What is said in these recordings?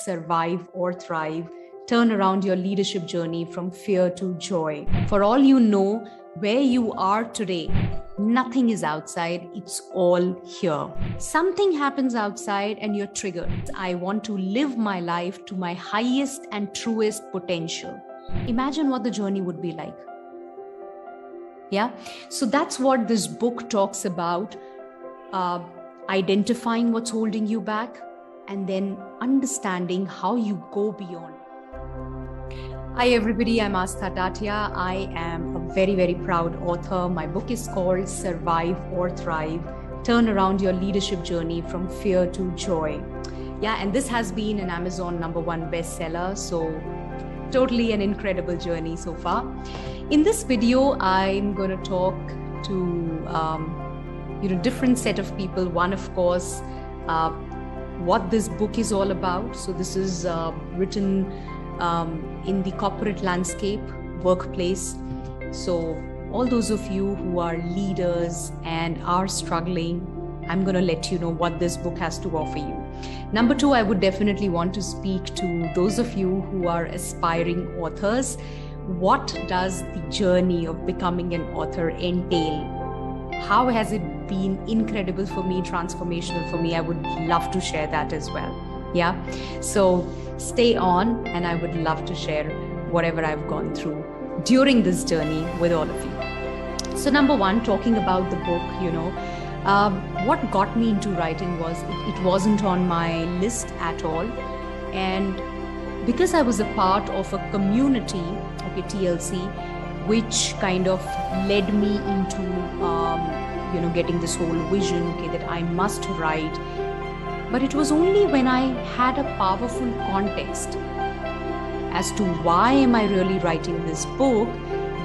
Survive or Thrive, turn around your leadership journey from fear to joy. For all you know, where you are today, nothing is outside, it's all here. Something happens outside and you're triggered. I want to live my life to my highest and truest potential. Imagine what the journey would be like. Yeah, so that's what this book talks about. Identifying what's holding you back, and then understanding how you go beyond. Hi everybody, I'm Astha Tatia. I am a very, very proud author. My book is called Survive or Thrive, Turn Around Your Leadership Journey from Fear to Joy. Yeah, and this has been an Amazon #1 bestseller. So totally an incredible journey so far. In this video, I'm going to talk to different set of people. One, of course, what this book is all about. So this is written in the corporate landscape, workplace. So all those of you who are leaders and are struggling, I'm going to let you know what this book has to offer you. Number two, I would definitely want to speak to those of you who are aspiring authors. What does the journey of becoming an author entail? How has it been incredible for me, transformational for me? I would love to share that as well. Yeah. So stay on, and I would love to share whatever I've gone through during this journey with all of you. So number one, talking about the book, what got me into writing was it wasn't on my list at all. And because I was a part of a community, TLC, which kind of led me into, getting this whole vision, that I must write. But it was only when I had a powerful context as to why am I really writing this book,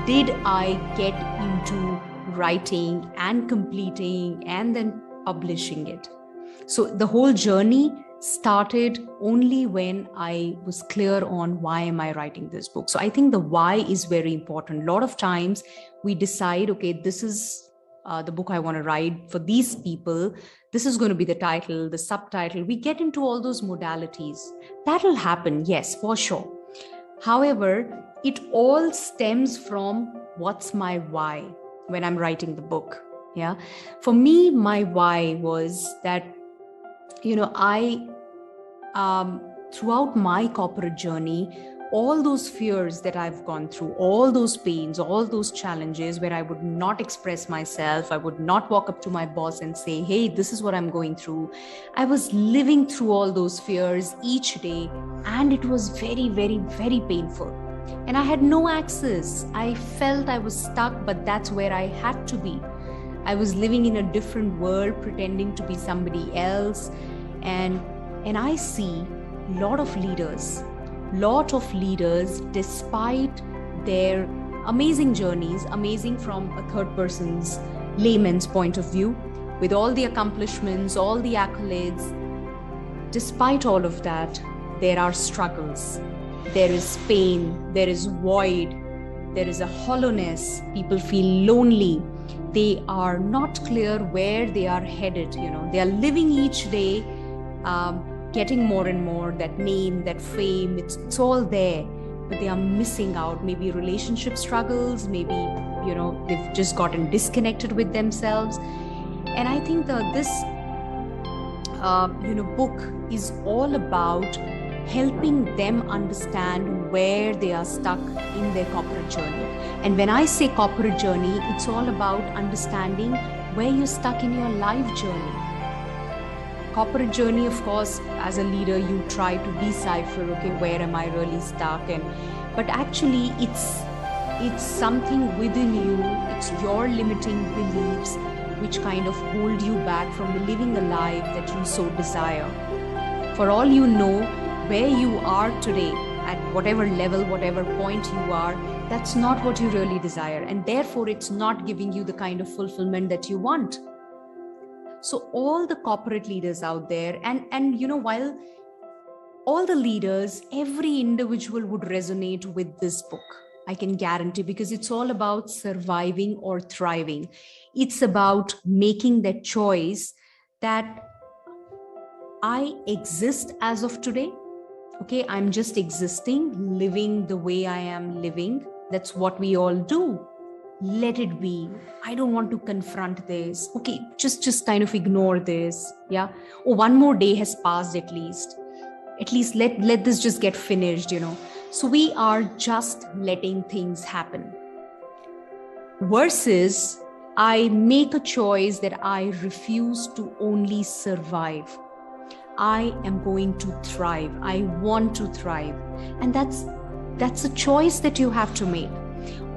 did I get into writing and completing and then publishing it. So the whole journey started only when I was clear on why am I writing this book. So I think the why is very important. A lot of times we decide, this is the book I want to write for these people. This is going to be the title, the subtitle. We get into all those modalities. That'll happen, yes, for sure. However, it all stems from what's my why when I'm writing the book. Yeah. For me, my why was that, I throughout my corporate journey, all those fears that I've gone through, all those pains, all those challenges where I would not express myself, I would not walk up to my boss and say, hey, this is what I'm going through. I was living through all those fears each day, and it was very, very, very painful. And I had no access. I felt I was stuck, but that's where I had to be. I was living in a different world, pretending to be somebody else. And I see a lot of leaders, despite their amazing journeys, amazing from a third person's, layman's point of view, with all the accomplishments, all the accolades, despite all of that, there are struggles. There is pain, there is void, there is a hollowness. People feel lonely. They are not clear where they are headed. They are living each day, getting more and more, that name, that fame, it's all there, but they are missing out. Maybe relationship struggles, maybe, they've just gotten disconnected with themselves. And I think this, book is all about helping them understand where they are stuck in their corporate journey. And when I say corporate journey, it's all about understanding where you're stuck in your life journey. Corporate journey, of course, as a leader, you try to decipher, where am I really stuck? But actually it's something within you, it's your limiting beliefs which kind of hold you back from living the life that you so desire. For all you know, where you are today, at whatever level, whatever point you are, that's not what you really desire. And therefore, it's not giving you the kind of fulfillment that you want. So all the corporate leaders out there, and while all the leaders, every individual would resonate with this book, I can guarantee, because it's all about surviving or thriving. It's about making that choice that I exist as of today, Okay, I'm just existing, living the way I am living. That's what we all do. Let it be. I don't want to confront this. Okay, just kind of ignore this. Yeah. Oh, one more day has passed at least. At least let this just get finished, So we are just letting things happen. Versus I make a choice that I refuse to only survive. I am going to thrive. I want to thrive. And that's a choice that you have to make.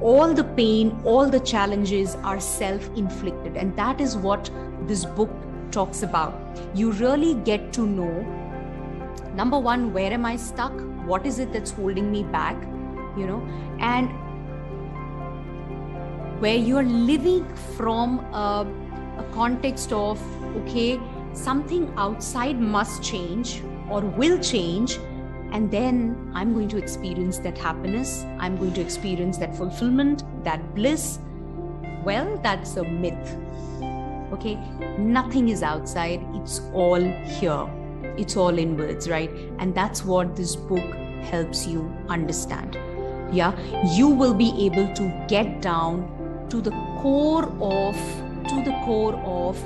All the pain, all the challenges are self-inflicted. And that is what this book talks about. You really get to know, number one, where am I stuck? What is it that's holding me back? And where you're living from a context of, okay, something outside must change or will change, and then I'm going to experience that happiness. I'm going to experience that fulfillment, that bliss. Well, that's a myth. Okay, nothing is outside. It's all here. It's all inwards, right? And that's what this book helps you understand. Yeah, you will be able to get down to the core of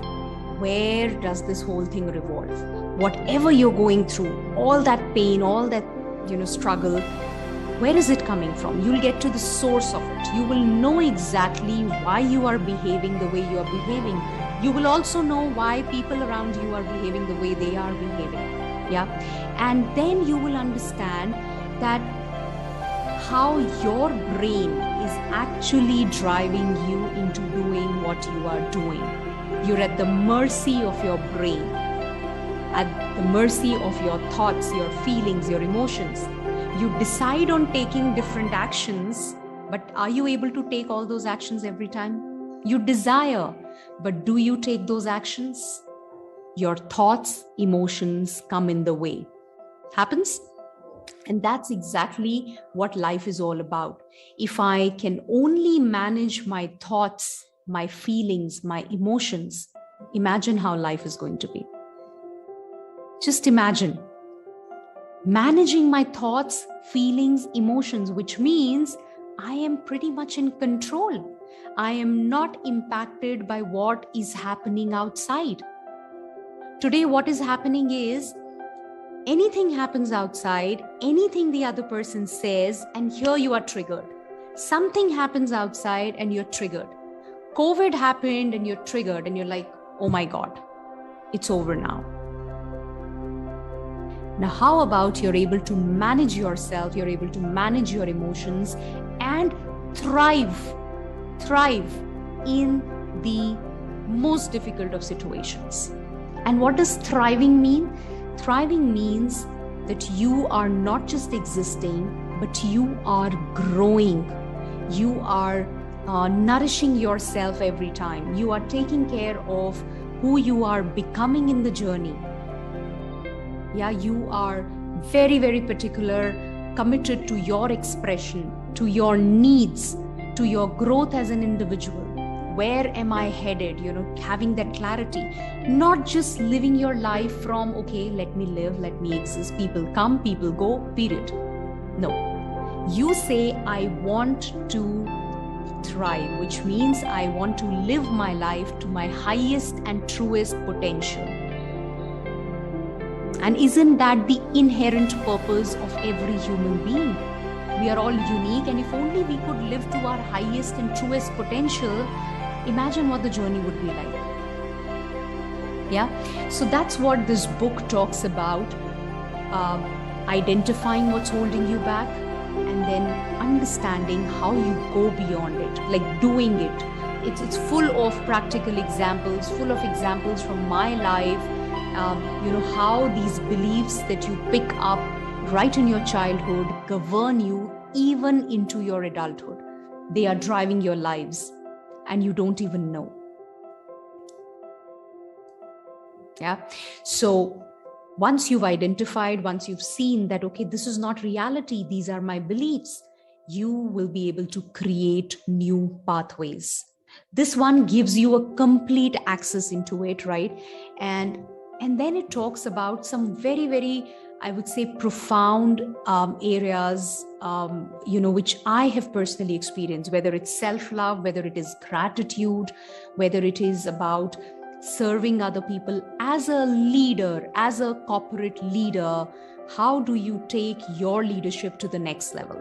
where does this whole thing revolve. Whatever you're going through, all that pain, all that struggle, where is it coming from? You'll get to the source of it. You will know exactly why you are behaving the way you are behaving. You will also know why people around you are behaving the way they are behaving. Yeah, and then you will understand that how your brain is actually driving you into doing what you are doing. You're at the mercy of your brain, at the mercy of your thoughts, your feelings, your emotions. You decide on taking different actions, but are you able to take all those actions every time? You desire, but do you take those actions? Your thoughts, emotions come in the way. Happens? And that's exactly what life is all about. If I can only manage my thoughts, my feelings, my emotions, imagine how life is going to be. Just imagine managing my thoughts, feelings, emotions, which means I am pretty much in control. I am not impacted by what is happening outside. Today, what is happening is anything happens outside, anything the other person says, and here you are triggered. Something happens outside and you're triggered. COVID happened and you're triggered and you're like, oh my God, it's over now. Now, how about you're able to manage yourself, you're able to manage your emotions and thrive in the most difficult of situations. And what does thriving mean? Thriving means that you are not just existing, but you are growing. You are nourishing yourself every time. You are taking care of who you are becoming in the journey. Yeah, you are very, very particular, committed to your expression, to your needs, to your growth as an individual. Where am I headed? Having that clarity, not just living your life from, okay, let me live, let me exist. People come, people go, period. No, you say, I want to thrive, which means I want to live my life to my highest and truest potential. And isn't that the inherent purpose of every human being? We are all unique, and if only we could live to our highest and truest potential, imagine what the journey would be like. Yeah, so that's what this book talks about, identifying what's holding you back and then understanding how you go beyond it, like doing it. It's full of practical examples, full of examples from my life, how these beliefs that you pick up right in your childhood govern you even into your adulthood. They are driving your lives and you don't even know. Yeah. So once you've identified, once you've seen that, okay, this is not reality, these are my beliefs, you will be able to create new pathways. This one gives you a complete access into it, right? And then it talks about some very, very I would say, profound areas, which I have personally experienced, whether it's self-love, whether it is gratitude, whether it is about serving other people as a leader, as a corporate leader. How do you take your leadership to the next level?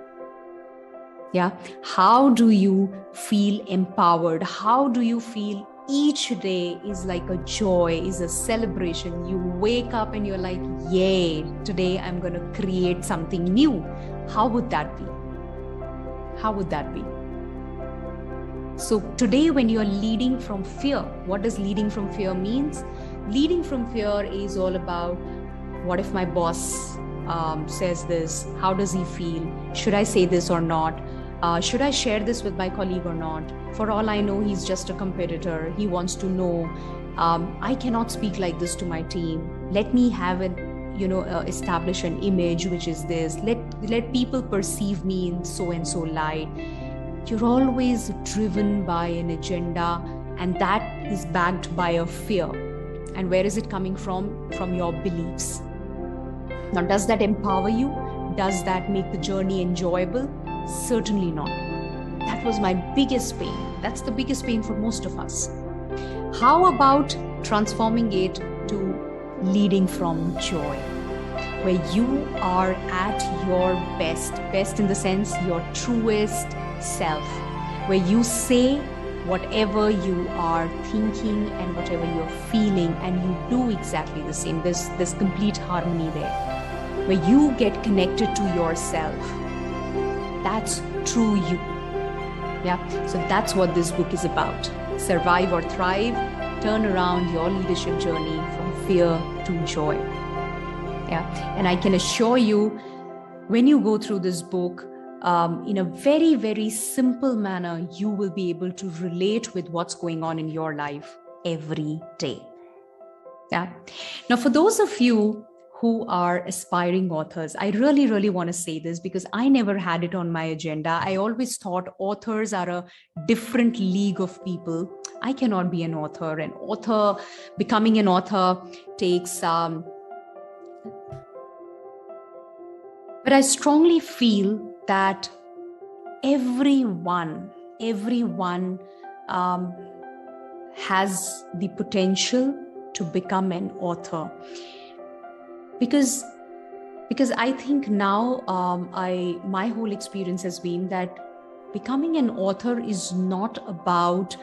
Yeah. How do you feel empowered? How do you feel each day is like a joy, is a celebration? You wake up and you're like, yay, today I'm going to create something new. How would that be? How would that be? So today, when you're leading from fear, what does leading from fear means? Leading from fear is all about, what if my boss says this? How does he feel? Should I say this or not? Should I share this with my colleague or not? For all I know, he's just a competitor. He wants to know. I cannot speak like this to my team. Let me have establish an image which is this. Let people perceive me in so and so light. You're always driven by an agenda, and that is backed by a fear. And where is it coming from? From your beliefs. Now, does that empower you? Does that make the journey enjoyable? Certainly not. That was my biggest pain. That's the biggest pain for most of us. How about transforming it to leading from joy, where you are at your best in the sense your truest self, where you say whatever you are thinking and whatever you're feeling, and you do exactly the same. There's complete harmony there, where you get connected to yourself. That's true you. Yeah. So that's what this book is about. Survive or thrive. Turn around your leadership journey from fear to joy. Yeah. And I can assure you, when you go through this book, in a very, very simple manner, you will be able to relate with what's going on in your life every day. Yeah. Now, for those of you who are aspiring authors, I really, really want to say this because I never had it on my agenda. I always thought authors are a different league of people. I cannot be an author. Becoming an author takes... But I strongly feel that everyone has the potential to become an author, because I think now my whole experience has been that becoming an author is not about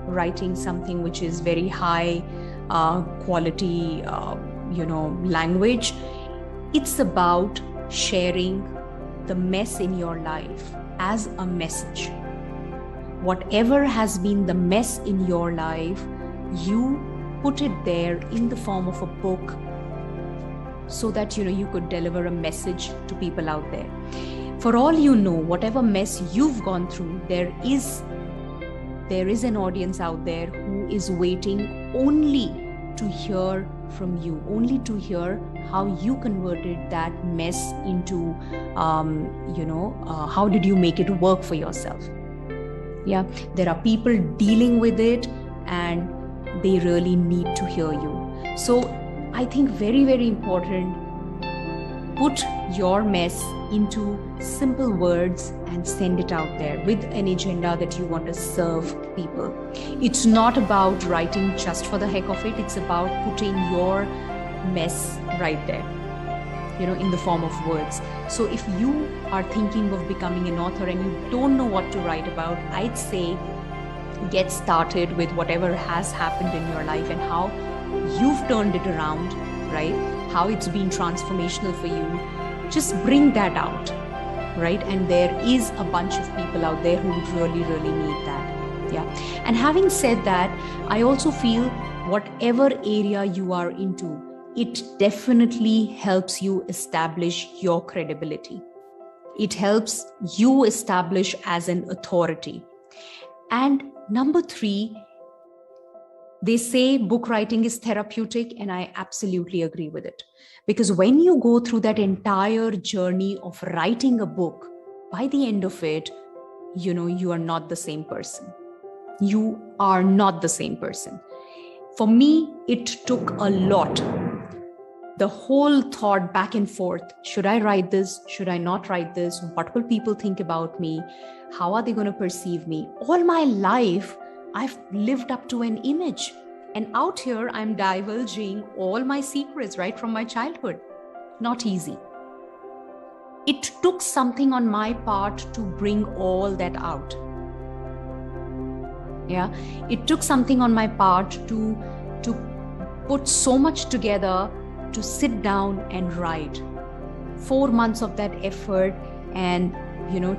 writing something which is very high quality language. It's about sharing the mess in your life as a message. Whatever has been the mess in your life, you put it there in the form of a book so that you could deliver a message to people out there. For all you know, whatever mess you've gone through, there is an audience out there who is waiting only to hear from you, only to hear how you converted that mess into, how did you make it work for yourself? Yeah, there are people dealing with it and they really need to hear you. So I think very, very important, put your mess into simple words and send it out there with an agenda that you want to serve people. It's not about writing just for the heck of it. It's about putting your mess right there, in the form of words. So if you are thinking of becoming an author and you don't know what to write about, I'd say get started with whatever has happened in your life and how you've turned it around, right? How it's been transformational for you. Just bring that out, right? And there is a bunch of people out there who really, really need that. Yeah. And having said that, I also feel whatever area you are into, it definitely helps you establish your credibility. It helps you establish as an authority. And number 3, they say book writing is therapeutic, and I absolutely agree with it. Because when you go through that entire journey of writing a book, by the end of it, you are not the same person. You are not the same person. For me, it took a lot. The whole thought back and forth. Should I write this? Should I not write this? What will people think about me? How are they going to perceive me? All my life, I've lived up to an image. And out here, I'm divulging all my secrets right from my childhood. Not easy. It took something on my part to bring all that out. Yeah, it took something on my part to put so much together, to sit down and write. 4 months of that effort, and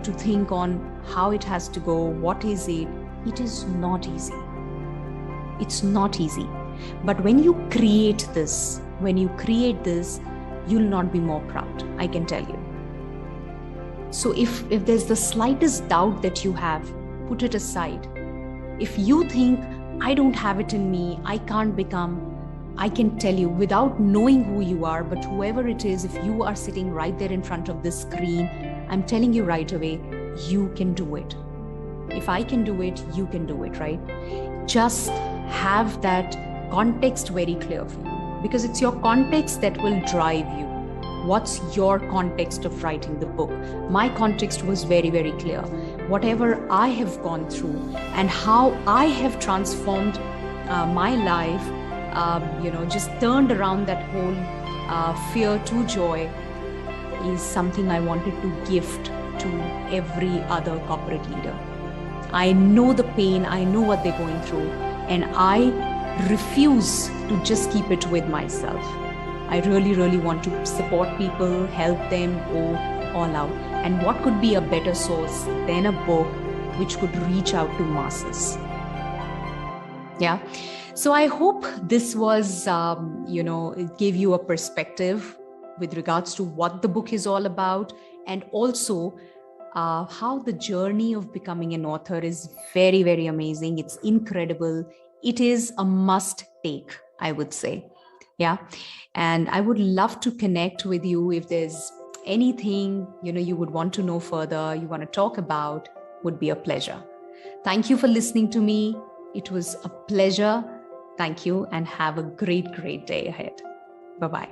to think on how it has to go, what is it. It is not easy. It's not easy. But when you create this, you'll not be more proud, I can tell you. So if there's the slightest doubt that you have, put it aside. If you think, I don't have it in me, I can't become, I can tell you without knowing who you are, but whoever it is, if you are sitting right there in front of this screen, I'm telling you right away, you can do it. If I can do it, you can do it, right? Just have that context very clear for you, because it's your context that will drive you. What's your context of writing the book? My context was very, very clear. Whatever I have gone through and how I have transformed my life, just turned around that whole fear to joy, is something I wanted to gift to every other corporate leader. I know the pain, I know what they're going through, and I refuse to just keep it with myself. I really, really want to support people, help them go all out. And what could be a better source than a book which could reach out to masses? Yeah. So I hope this was, it gave you a perspective with regards to what the book is all about, and also how the journey of becoming an author is very, very amazing. It's incredible. It is a must take, I would say. Yeah. And I would love to connect with you if there's anything, you would want to know further, you want to talk about, would be a pleasure. Thank you for listening to me. It was a pleasure. Thank you, and have a great, great day ahead. Bye-bye.